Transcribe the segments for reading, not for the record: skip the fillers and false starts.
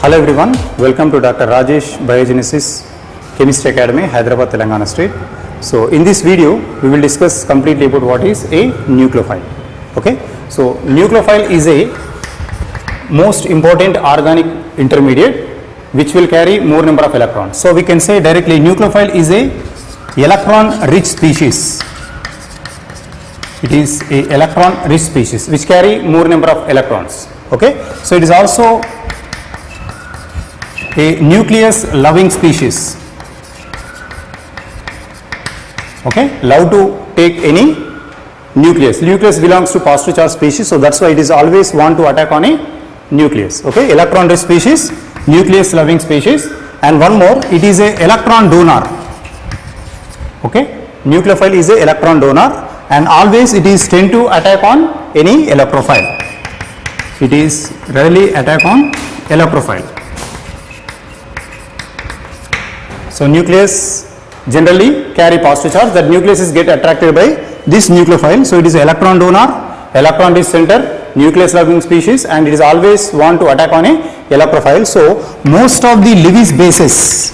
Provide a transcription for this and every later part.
Hello everyone, welcome to Dr. Rajesh Biogenesis Chemistry Academy, Hyderabad, Telangana State. So in this video, we will discuss completely about what is a nucleophile. Okay, so nucleophile is a most important organic intermediate which will carry more number of electrons. So we can say directly nucleophile is a electron rich species. It is a electron rich species which carry more number of electrons. Okay, so it is also a nucleus loving species. Okay, love to take any nucleus. Nucleus belongs to positive charge species, so that's why it is always want to attack on a nucleus. Okay, electron rich species, nucleus loving species, and one more, it is a electron donor. Okay, nucleophile is a electron donor, and always it is tend to attack on any electrophile. It is rarely attack on electrophile. So nucleus generally carry positive charge. That nucleus is get attracted by this nucleophile. So it is electron donor, electron rich center, nucleus loving species, and it is always want to attack on a electrophile. So most of the Lewis bases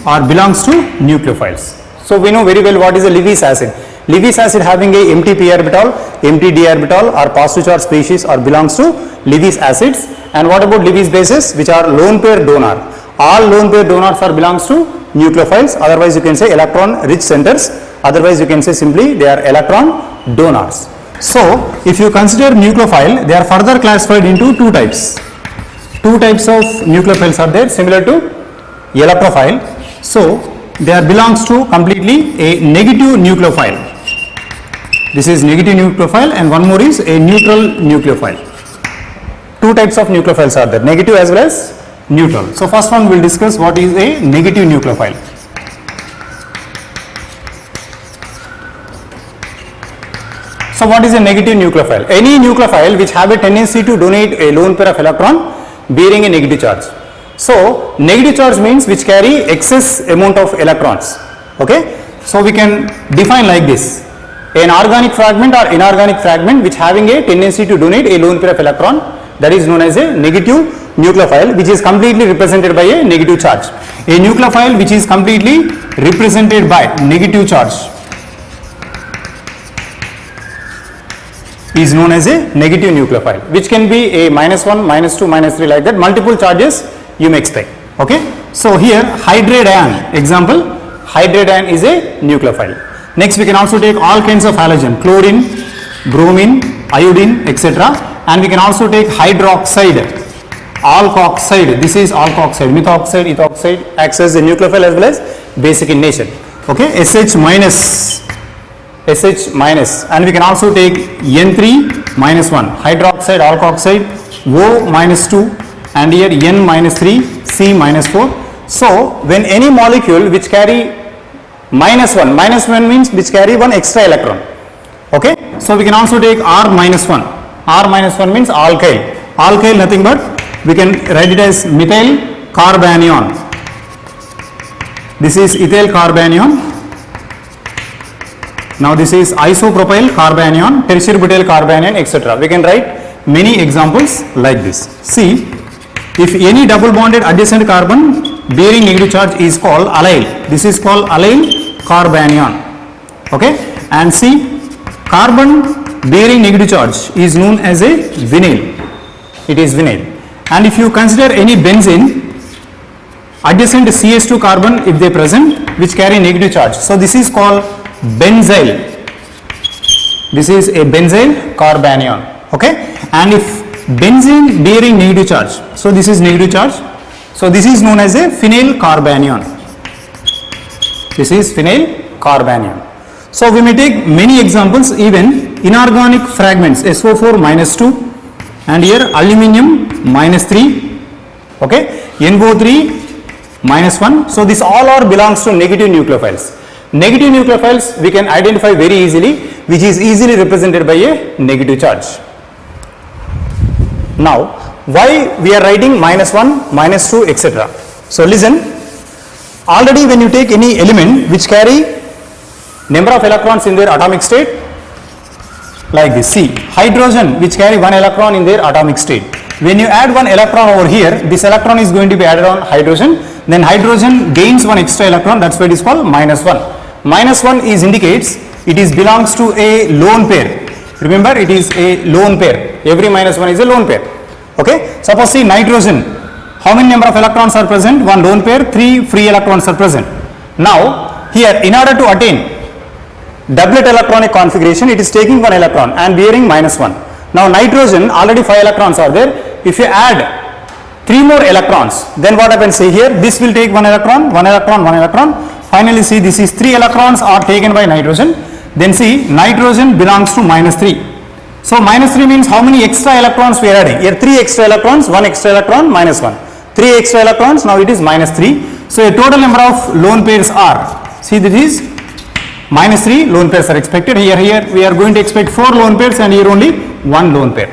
are belongs to nucleophiles. So we know very well what is a Lewis acid. Lewis acid having a empty p orbital, empty d orbital, or positive charge species or belongs to Lewis acids. And what about Lewis bases, which are lone pair donor? All lone pair donors are belongs to nucleophiles. Otherwise you can say electron rich centers. Otherwise you can say simply they are electron donors. So if you consider nucleophile, they are further classified into two types. Two types of nucleophiles are there similar to electrophile. So they are belongs to completely a negative nucleophile. This is negative nucleophile, and one more is a neutral nucleophile. Two types of nucleophiles are there, negative as well as neutral. So first one we will discuss what is a negative nucleophile. So what is a negative nucleophile? Any nucleophile which have a tendency to donate a lone pair of electron bearing a negative charge. So negative charge means which carry excess amount of electrons. Okay, so we can define like this: an organic fragment or inorganic fragment which having a tendency to donate a lone pair of electron, that is known as a negative nucleophile, which is completely represented by a negative charge. A nucleophile which is completely represented by negative charge is known as a negative nucleophile, which can be a -1, -2, -3 like that. Multiple charges you may expect. Okay, so here hydrate ion, example, hydrate ion is a nucleophile. Next we can also take all kinds of halogen, chlorine, bromine, iodine, etc. And we can also take hydroxide, alkoxide. This is alkoxide, methoxide, ethoxide acts as a nucleophile as well as basic in nature. Okay, SH minus, and we can also take N3-1, hydroxide, alkoxide, O-2, and here N-3, C-4. So when any molecule which carry -1 means which carry one extra electron. Okay, so we can also take R-1. R-1 means alkyl. Alkyl nothing but we can write it as methyl carbanion. This is ethyl carbanion. Now this is isopropyl carbanion, tertiary butyl carbanion, etc. We can write many examples like this. See, if any double bonded adjacent carbon bearing negative charge is called allyl. This is called allyl carbanion. Okay, and see, carbon bearing negative charge is known as a vinyl. It is vinyl. And if you consider any benzene, adjacent CH2 carbon if they present which carry negative charge, so this is called benzyl. This is a benzyl carbanion. Okay, and if benzene bearing negative charge, so this is negative charge, so this is known as a phenyl carbanion. This is phenyl carbanion. So we may take many examples, even inorganic fragments, SO4-2, and here aluminium -3, okay, NO3-1. So this all are belongs to negative nucleophiles. Negative nucleophiles we can identify very easily, which is easily represented by a negative charge. Now why we are writing -1, -2, etc. So listen, already when you take any element which carry number of electrons in their atomic state, like this. See, hydrogen which carry one electron in their atomic state. When you add one electron over here, this electron is going to be added on hydrogen, then hydrogen gains one extra electron, that's why it is called minus 1. Minus 1 is indicates it is belongs to a lone pair. Remember, it is a lone pair. Every minus 1 is a lone pair. Okay, suppose see nitrogen, how many number of electrons are present? One lone pair, 3 free electrons are present. Now here, in order to attain doublet electronic configuration, it is taking one electron and bearing minus 1. Now nitrogen, already 5 electrons are there. If you add 3 more electrons, then what happens? Say here, this will take 1 electron, 1 electron, 1 electron. Finally see, this is 3 electrons are taken by nitrogen. Then see, nitrogen belongs to minus 3. So minus 3 means how many extra electrons we are adding? Here 3 extra electrons, 1 extra electron, minus 1. 3 extra electrons, now it is minus 3. So a total number of lone pairs are, see, this is minus 3 lone pairs are expected. Here we are going to expect 4 lone pairs and here only 1 lone pair.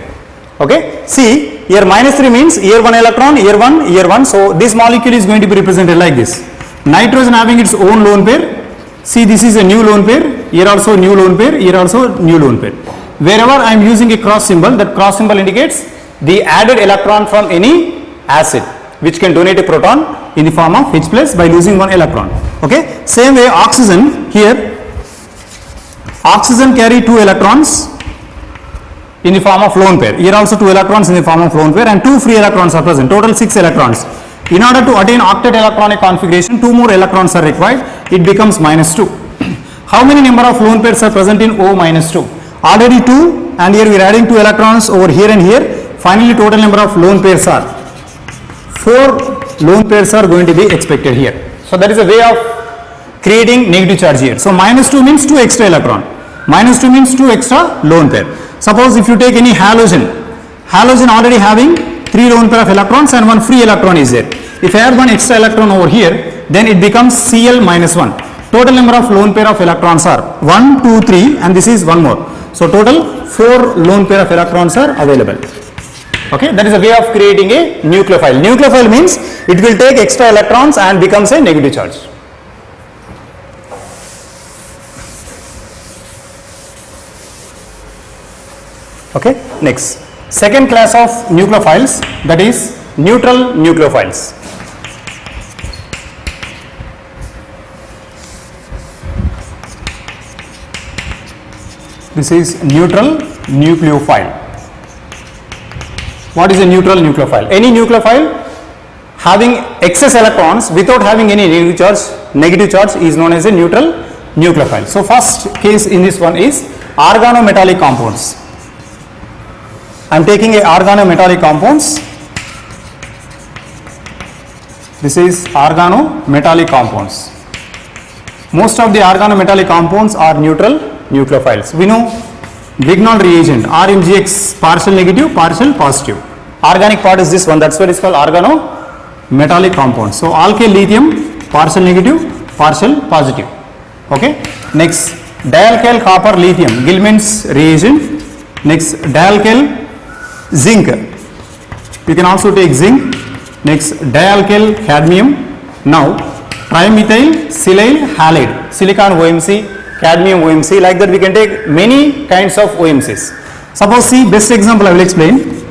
Okay, see, here minus 3 means here 1 electron, here 1, here 1. So this molecule is going to be represented like this. Nitrogen having its own lone pair. See, this is a new lone pair. Here also new lone pair. Here also new lone pair. Wherever I am using a cross symbol, that cross symbol indicates the added electron from any acid which can donate a proton in the form of H plus by losing 1 electron. Okay, same way oxygen, here oxygen carry 2 electrons in the form of lone pair. Here also 2 electrons in the form of lone pair and 2 free electrons are present, total 6 electrons. In order to attain octet electronic configuration, 2 more electrons are required, it becomes minus 2. How many number of lone pairs are present in O minus 2? Already 2, and here we are adding 2 electrons over here and here. Finally total number of lone pairs are 4 lone pairs are going to be expected here. So that is a way of creating negative charge here. So minus 2 means 2 extra electron. Minus 2 means 2 extra lone pair. Suppose if you take any halogen, halogen already having 3 lone pair of electrons and 1 free electron is there. If I add 1 extra electron over here, then it becomes Cl minus 1. Total number of lone pair of electrons are 1, 2, 3 and this is 1 more. So total 4 lone pair of electrons are available. Okay, that is a way of creating a nucleophile. Nucleophile means it will take extra electrons and becomes a negative charge. Okay, next, second class of nucleophiles, that is neutral nucleophiles. This is neutral nucleophile. What is a neutral nucleophile? Any nucleophile having excess electrons without having any negative charge is known as a neutral nucleophile. So first case in this one is organometallic compounds. I am taking a organometallic compounds. This is organometallic compounds. Most of the organometallic compounds are neutral nucleophiles. We know Grignard reagent RMgX partial negative, partial positive. Organic part is this one, that's why it is called organometallic compounds. So alkyl lithium partial negative, partial positive. Okay. Next dialkyl copper lithium, Gilman's reagent. Next dialkyl zinc. You can also take zinc. Next dialkyl cadmium. Now trimethyl silyl halide, silicon OMC, cadmium OMC, like that we can take many kinds of OMCs. Suppose see, best example I will explain.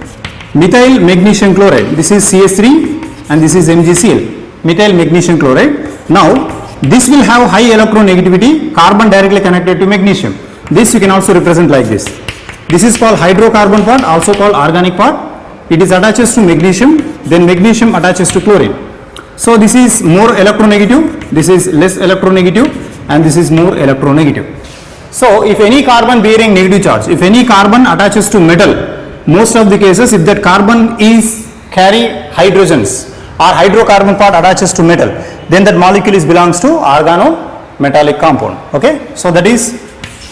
Methyl magnesium chloride, this is CH3 and this is MgCl, methyl magnesium chloride. Now this will have high electronegativity, carbon directly connected to magnesium. This you can also represent like this. This is called hydrocarbon part, also called organic part. It is attaches to magnesium, then magnesium attaches to chlorine. So this is more electronegative, this is less electronegative, and this is more electronegative. So if any carbon bearing negative charge, if any carbon attaches to metal, most of the cases if that carbon is carry hydrogens or hydrocarbon part attaches to metal, then that molecule is belongs to organometallic compound. Okay, so that is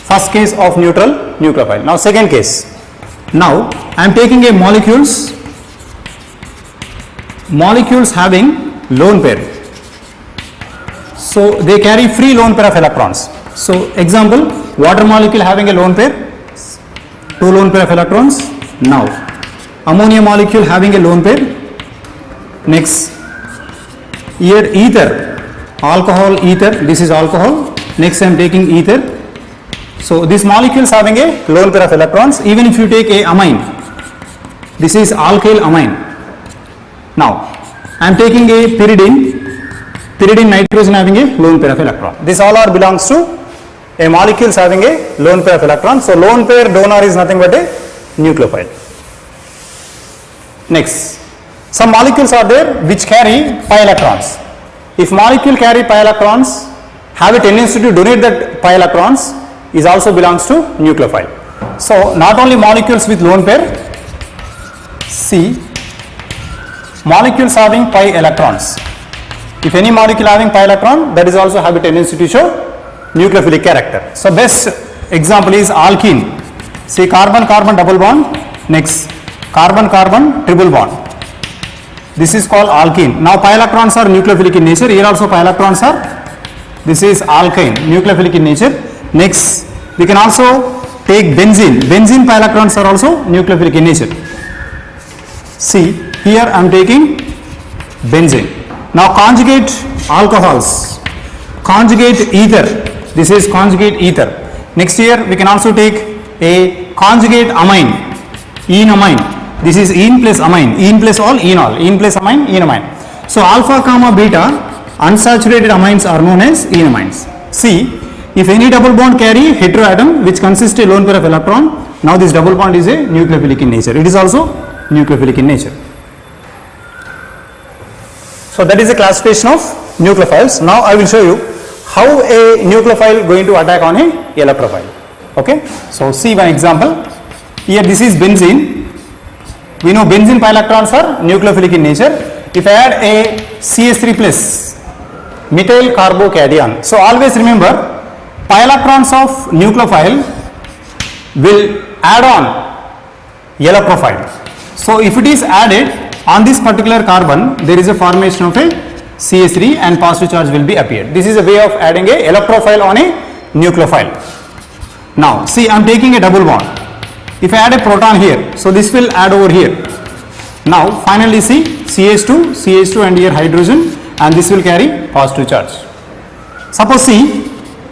first case of neutral nucleophile. Now second case. Now I am taking a molecules having lone pair. So they carry free lone pair of electrons. So example, water molecule having a lone pair, 2 lone pair of electrons. Now ammonia molecule having a lone pair. Next here ether, alcohol ether, this is alcohol. Next I am taking ether. So these molecules having a lone pair of electrons. Even if you take a amine, This is alkyl amine. Now I am taking a pyridine. Pyridine nitrogen having a lone pair of electron. This all are belongs to a molecules having a lone pair of electron. So lone pair donor is nothing but a nucleophile. Next, some molecules are there which carry pi electrons. If molecule carry pi electrons, have a tendency to donate that pi electrons, is also belongs to nucleophile. So not only molecules with lone pair, see molecules having pi electrons. If any molecule having pi electron, that is also have a tendency to show nucleophilic character. So best example is alkene. See carbon carbon double bond, next carbon carbon triple bond. This is called alkene. Now pi electrons are nucleophilic in nature. Here also pi electrons are. This is alkyne, nucleophilic in nature. Next, we can also take benzene. Benzene pi electrons are also nucleophilic in nature. See, here I am taking benzene. Now conjugate alcohols, conjugate ether. This is conjugate ether. Next here we can also take a conjugate amine, enamine. This is ene plus amine, ene plus all, enol, ene plus amine, enamine. So alpha comma beta unsaturated amines are known as enamines. See, if any double bond carry heteroatom which consists a lone pair of electron, now this double bond is a nucleophilic in nature. It is also nucleophilic in nature. So that is a classification of nucleophiles. Now I will show you how a nucleophile going to attack on a electrophile. Okay. So see one example. Here this is benzene. We know benzene pi electrons are nucleophilic in nature. If I add a CH3 plus methyl carbocation. So always remember pi electrons of nucleophile will add on electrophile. So if it is added on this particular carbon, there is a formation of a CH3 and positive charge will be appeared. This is a way of adding a electrophile on a nucleophile. Now see I am taking a double bond. If I add a proton here, so this will add over here. Now finally see CH2 and here hydrogen, and this will carry positive charge. Suppose see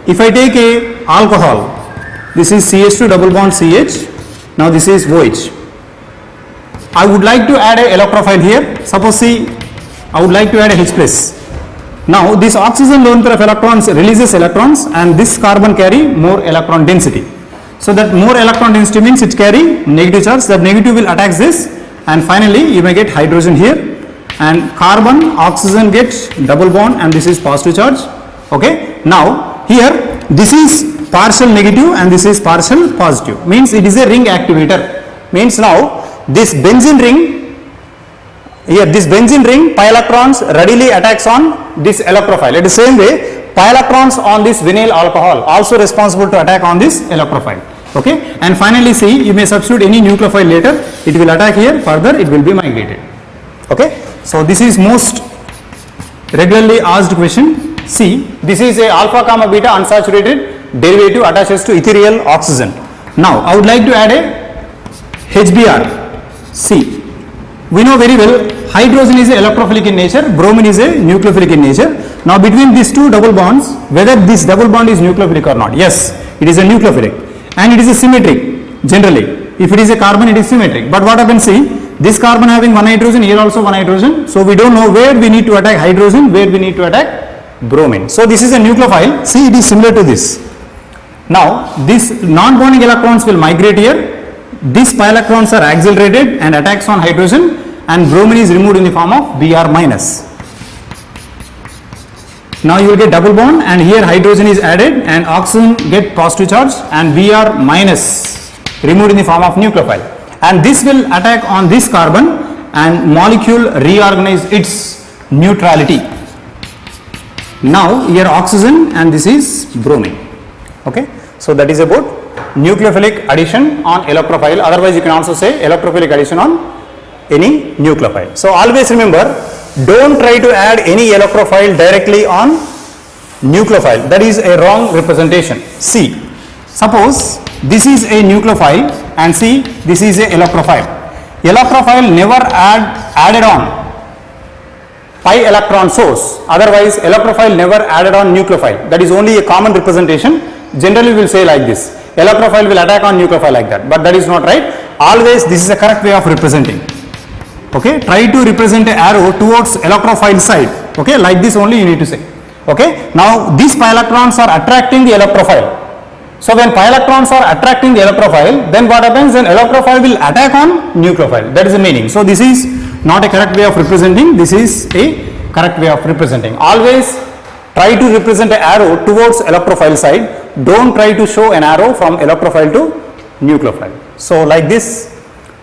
if I take a alcohol, this is CH2 double bond CH, now this is OH. I would like to add a electrophile here. Suppose see I would like to add a H plus. Now this oxygen lone pair of electrons releases electrons and this carbon carry more electron density. So that more electron density means it carry negative charge. That negative will attack this, and finally you may get hydrogen here, and carbon oxygen gets double bond and this is positive charge. Okay. Now here this is partial negative and this is partial positive, means it is a ring activator. Means now this benzene ring, here this benzene ring pi electrons readily attacks on this electrophile. At the same way pi electrons on this vinyl alcohol also responsible to attack on this electrophile. Okay, and finally see you may substitute any nucleophile later, it will attack here, further it will be migrated. Okay, so this is most regularly asked question. See, this is a alpha comma beta unsaturated derivative attaches to ethereal oxygen. Now I would like to add a HBr. See, we know very well hydrogen is a electrophilic in nature, bromine is a nucleophilic in nature. Now between these two double bonds, whether this double bond is nucleophilic or not, yes, it is a nucleophilic, and it is a symmetric. Generally if it is a carbon, it is symmetric. But what happens, see this carbon having one hydrogen, here also one hydrogen, so we don't know where we need to attack hydrogen, where we need to attack bromine. So this is a nucleophile. See, it is similar to this. Now these non-bonding electrons will migrate here. These pi electrons are accelerated and attacks on hydrogen, and bromine is removed in the form of Br minus. Now you will get double bond, and here hydrogen is added and oxygen get positive charge, and Br minus removed in the form of nucleophile, and this will attack on this carbon and molecule reorganize its neutrality. Now here oxygen and this is bromine. Okay, so that is about nucleophilic addition on electrophile. Otherwise you can also say electrophilic addition on any nucleophile. So always remember, don't try to add any electrophile directly on nucleophile. That is a wrong representation. See, suppose this is a nucleophile and see this is a electrophile. Electrophile never added on pi electron source. Otherwise electrophile never added on nucleophile. That is only a common representation. Generally we will say like this, electrophile will attack on nucleophile like that, but that is not right. always this is a correct way of representing. Okay, try to represent an arrow towards electrophile side. Okay, like this only you need to say. Okay, now these pi electrons are attracting the electrophile. So when pi electrons are attracting the electrophile, then what happens? Then electrophile will attack on nucleophile. That is the meaning. So this is not a correct way of representing. This is a correct way of representing. Always try to represent an arrow towards electrophile side. Don't try to show an arrow from electrophile to nucleophile. So like this,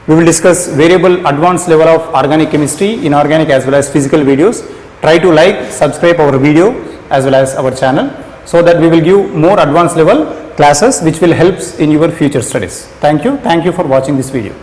we will discuss variable advanced level of organic chemistry, inorganic as well as physical videos. Try to like, subscribe our video as well as our channel, so that we will give more advanced level classes which will help in your future studies. Thank you for watching this video.